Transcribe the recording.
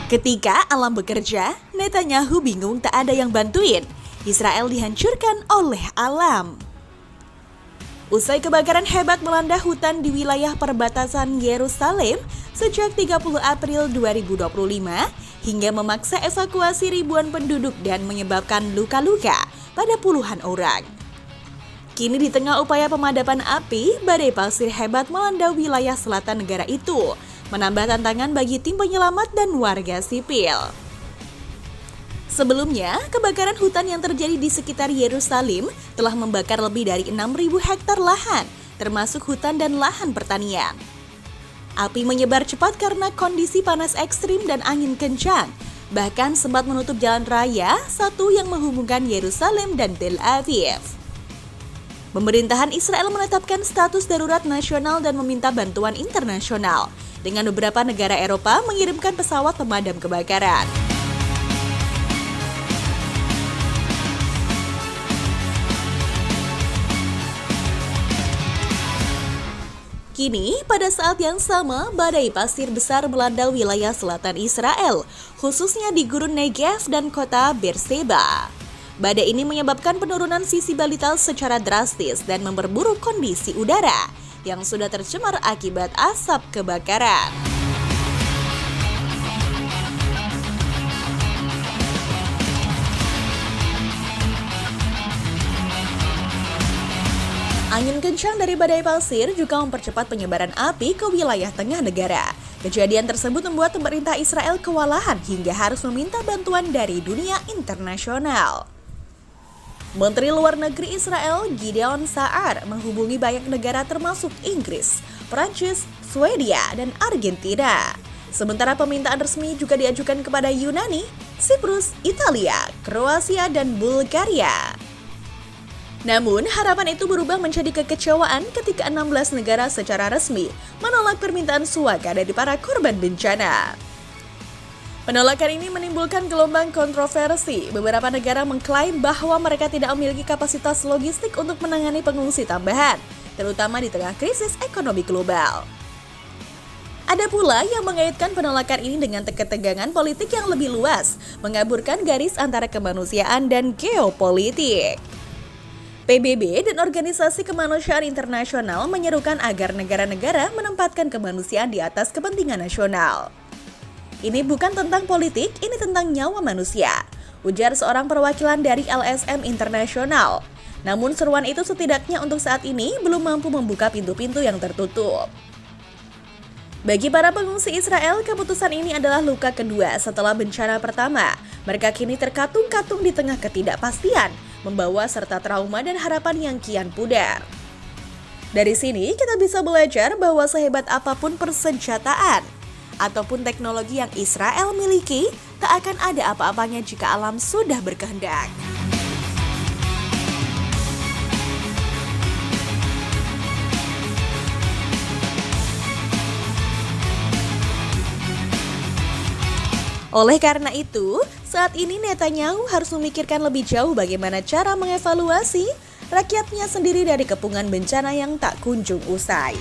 Ketika alam bekerja, Netanyahu bingung tak ada yang bantuin. Israel dihancurkan oleh alam. Usai kebakaran hebat melanda hutan di wilayah perbatasan Yerusalem sejak 30 April 2025 hingga memaksa evakuasi ribuan penduduk dan menyebabkan luka-luka pada puluhan orang. Kini di tengah upaya pemadaman api, badai pasir hebat melanda wilayah selatan negara itu, menambah tantangan bagi tim penyelamat dan warga sipil. Sebelumnya, kebakaran hutan yang terjadi di sekitar Yerusalem telah membakar lebih dari 6.000 hektar lahan, termasuk hutan dan lahan pertanian. Api menyebar cepat karena kondisi panas ekstrim dan angin kencang, bahkan sempat menutup jalan raya satu yang menghubungkan Yerusalem dan Tel Aviv. Pemerintahan Israel menetapkan status darurat nasional dan meminta bantuan internasional, dengan beberapa negara Eropa mengirimkan pesawat pemadam kebakaran. Kini, pada saat yang sama, badai pasir besar melanda wilayah selatan Israel, khususnya di Gurun Negev dan kota Beersheba. Badai ini menyebabkan penurunan visibilitas secara drastis dan memperburuk kondisi udara yang sudah tercemar akibat asap kebakaran. Angin kencang dari badai pasir juga mempercepat penyebaran api ke wilayah tengah negara. Kejadian tersebut membuat pemerintah Israel kewalahan hingga harus meminta bantuan dari dunia internasional. Menteri Luar Negeri Israel Gideon Sa'ar menghubungi banyak negara termasuk Inggris, Prancis, Swedia, dan Argentina. Sementara permintaan resmi juga diajukan kepada Yunani, Siprus, Italia, Kroasia, dan Bulgaria. Namun, harapan itu berubah menjadi kekecewaan ketika 16 negara secara resmi menolak permintaan suaka dari para korban bencana. Penolakan ini menimbulkan gelombang kontroversi. Beberapa negara mengklaim bahwa mereka tidak memiliki kapasitas logistik untuk menangani pengungsi tambahan, terutama di tengah krisis ekonomi global. Ada pula yang mengaitkan penolakan ini dengan ketegangan politik yang lebih luas, mengaburkan garis antara kemanusiaan dan geopolitik. PBB dan Organisasi Kemanusiaan Internasional menyerukan agar negara-negara menempatkan kemanusiaan di atas kepentingan nasional. Ini bukan tentang politik, ini tentang nyawa manusia, ujar seorang perwakilan dari LSM Internasional. Namun seruan itu setidaknya untuk saat ini belum mampu membuka pintu-pintu yang tertutup. Bagi para pengungsi Israel, keputusan ini adalah luka kedua setelah bencana pertama. Mereka kini terkatung-katung di tengah ketidakpastian, membawa serta trauma dan harapan yang kian pudar. Dari sini kita bisa belajar bahwa sehebat apapun persenjataan ataupun teknologi yang Israel miliki, tak akan ada apa-apanya jika alam sudah berkehendak. Oleh karena itu, saat ini Netanyahu harus memikirkan lebih jauh bagaimana cara mengevaluasi rakyatnya sendiri dari kepungan bencana yang tak kunjung usai.